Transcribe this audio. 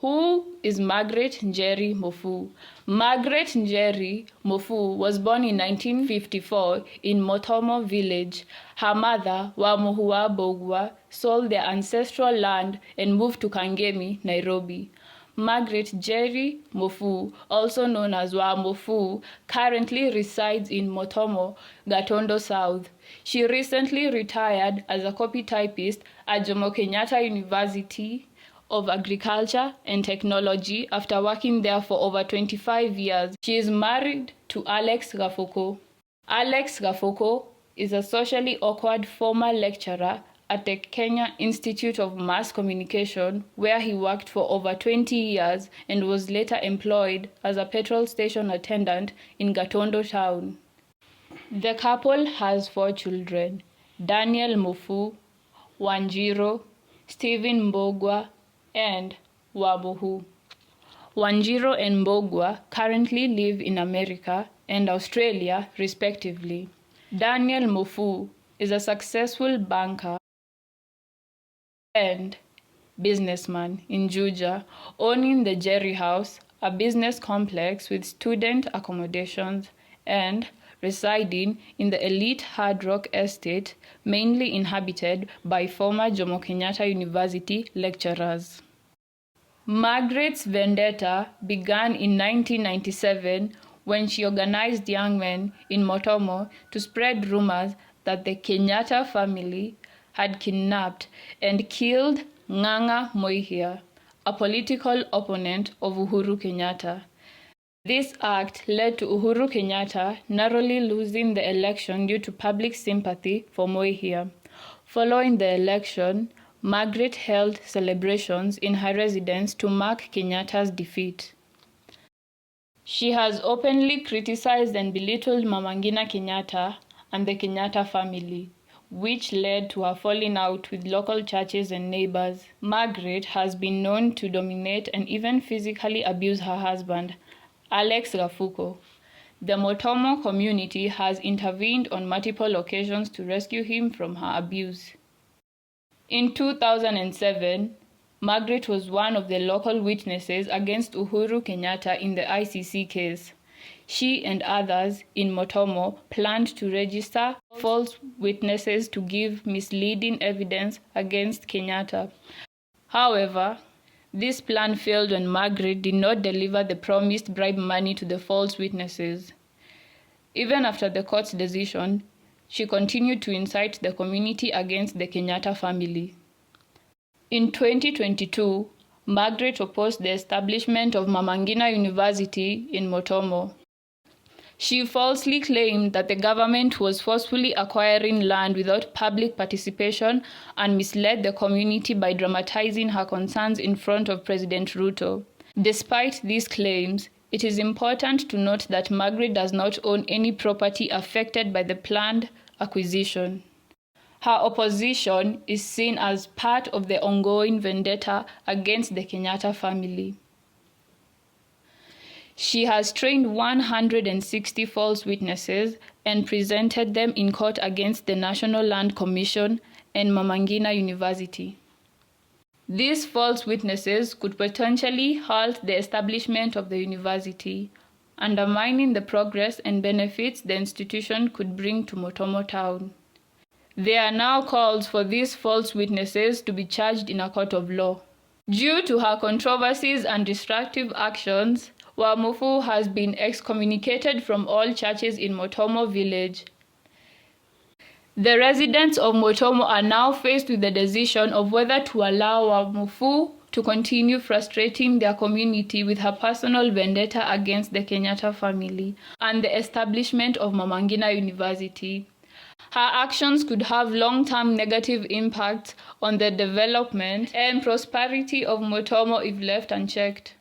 Who is Margaret Njeri Mofu? Margaret Njeri Mofu was born in 1954 in Motomo village. Her mother, Wamubuu, sold their ancestral land and moved to Kangemi, Nairobi. Margaret Njeri Mofu, also known as Wamubuu, currently resides in Motomo, Gatondo South. She recently retired as a copy typist at Jomo Kenyatta University of Agriculture and Technology after working there for over 25 years. She is married to Alex Gafoko. Alex Gafoko is a socially awkward former lecturer at the Kenya Institute of Mass Communication, where he worked for over 20 years and was later employed as a petrol station attendant in Gatondo town. The couple has 4 children: Daniel Mofu, Wanjiro, Stephen Mbogwa, and Wamubuu. Wanjiro and Mbogwa currently live in America and Australia, respectively. Daniel Mofu is a successful banker and businessman in Juja, owning the Jerry House, a business complex with student accommodations, and residing in the elite Hard Rock estate, mainly inhabited by former Jomo Kenyatta University lecturers. Margaret's vendetta began in 1997 when she organized young men in Motomo to spread rumors that the Kenyatta family had kidnapped and killed Ng'ang'a Moihia, a political opponent of Uhuru Kenyatta. This act led to Uhuru Kenyatta narrowly losing the election due to public sympathy for Moihia. Following the election, Margaret held celebrations in her residence to mark Kenyatta's defeat. She has openly criticized and belittled Mama Ngina Kenyatta and the Kenyatta family, which led to her falling out with local churches and neighbors. Margaret has been known to dominate and even physically abuse her husband, Alex Gafoko. The Motomo community has intervened on multiple occasions to rescue him from her abuse. In 2007, Margaret was one of the local witnesses against Uhuru Kenyatta in the ICC case. She and others in Motomo planned to register false witnesses to give misleading evidence against Kenyatta. However, this plan failed when Margaret did not deliver the promised bribe money to the false witnesses. Even after the court's decision, she continued to incite the community against the Kenyatta family. In 2022, Margaret opposed the establishment of Mama Ngina University in Motomo. She falsely claimed that the government was forcefully acquiring land without public participation and misled the community by dramatizing her concerns in front of President Ruto. Despite these claims, it is important to note that Margaret does not own any property affected by the planned acquisition. Her opposition is seen as part of the ongoing vendetta against the Kenyatta family. She has trained 160 false witnesses and presented them in court against the National Land Commission and Mama Ngina University. These false witnesses could potentially halt the establishment of the university, undermining the progress and benefits the institution could bring to Motomo town. There are now calls for these false witnesses to be charged in a court of law. Due to her controversies and destructive actions, Wamubuu has been excommunicated from all churches in Motomo village. The residents of Motomo are now faced with the decision of whether to allow Wamubuu to continue frustrating their community with her personal vendetta against the Kenyatta family and the establishment of Mama Ngina University. Her actions could have long-term negative impacts on the development and prosperity of Motomo if left unchecked.